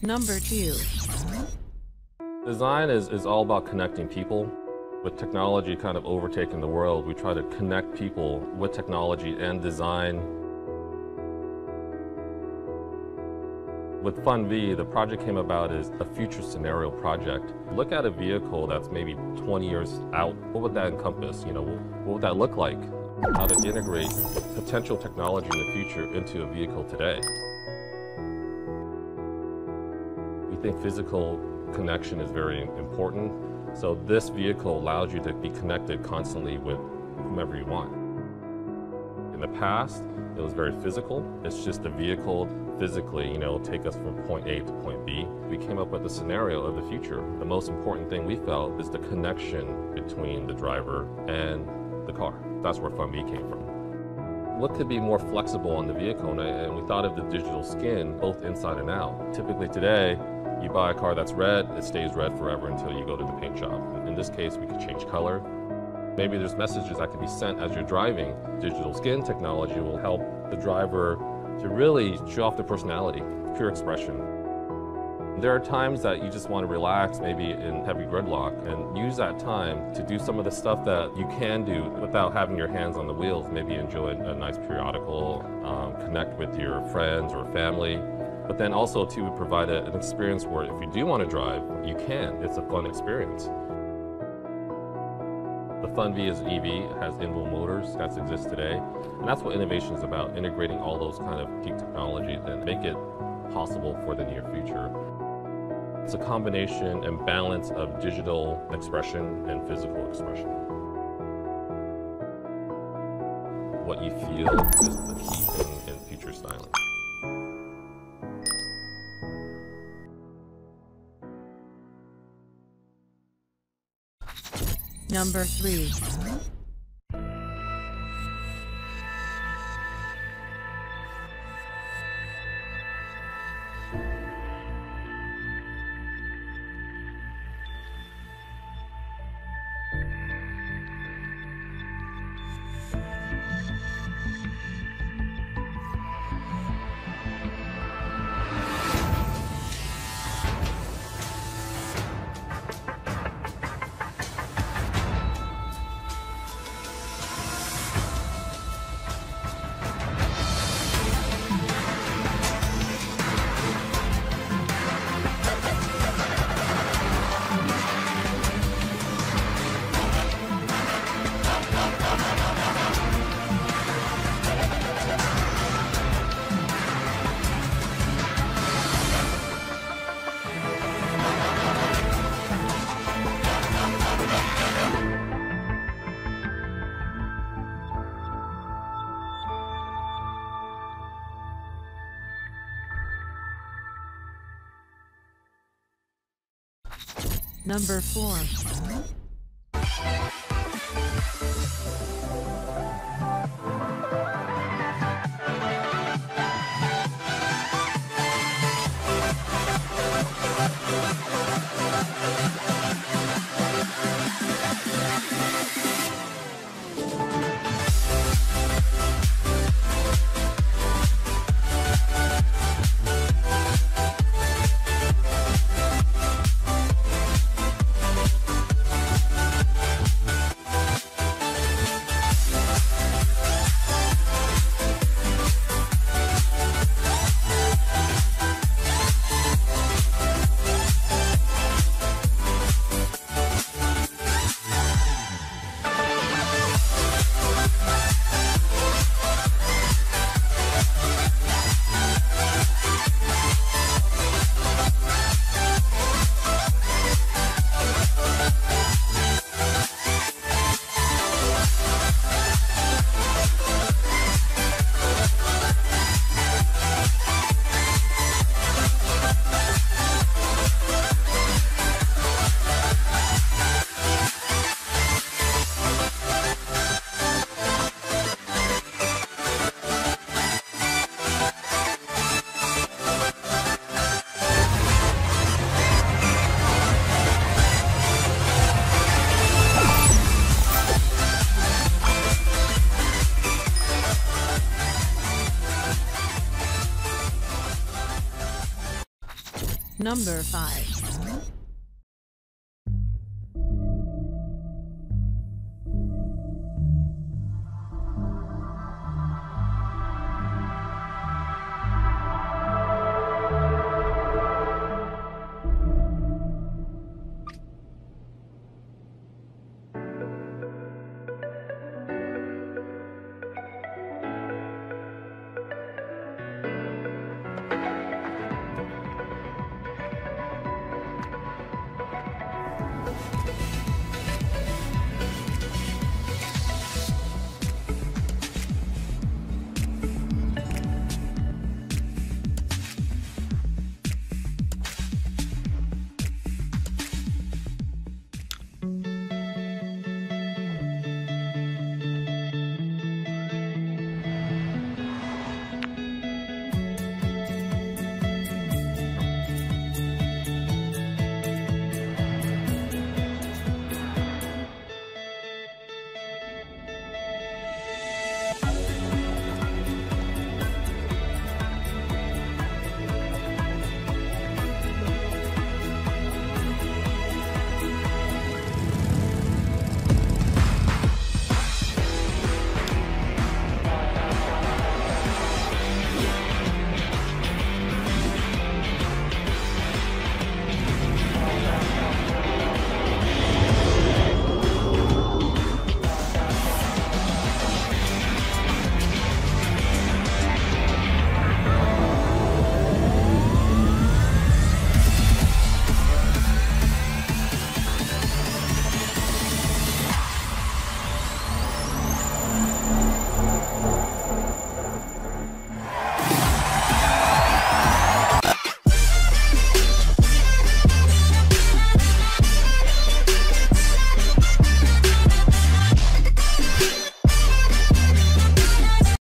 Number 2. Design is all about connecting people. With technology kind of overtaking the world, we try to connect people with technology and design. With FunV, the project came about as a future scenario project. Look at a vehicle that's maybe 20 years out. What would that encompass? What would that look like? How to integrate potential technology in the future into a vehicle today. We think physical connection is very important. So this vehicle allows you to be connected constantly with whomever you want. In the past, it was very physical. It's just the vehicle physically, take us from point A to point B. We came up with a scenario of the future. The most important thing we felt is the connection between the driver and the car. That's where FunV came from. What could be more flexible on the vehicle? And we thought of the digital skin, both inside and out. Typically today, you buy a car that's red, it stays red forever until you go to the paint shop. In this case, we could change color. Maybe there's messages that can be sent as you're driving. Digital skin technology will help the driver to really show off their personality, pure expression. There are times that you just want to relax, maybe in heavy gridlock, and use that time to do some of the stuff that you can do without having your hands on the wheels. Maybe enjoy a nice periodical, connect with your friends or family. But then also to provide an experience where if you do want to drive, you can. It's a fun experience. The FunV is EV, it has in-wheel motors that exist today. And that's what innovation is about, integrating all those kind of peak technologies and make it possible for the near future. It's a combination and balance of digital expression and physical expression. What you feel is the key in future styling. Number 3. Number 4. Number 5.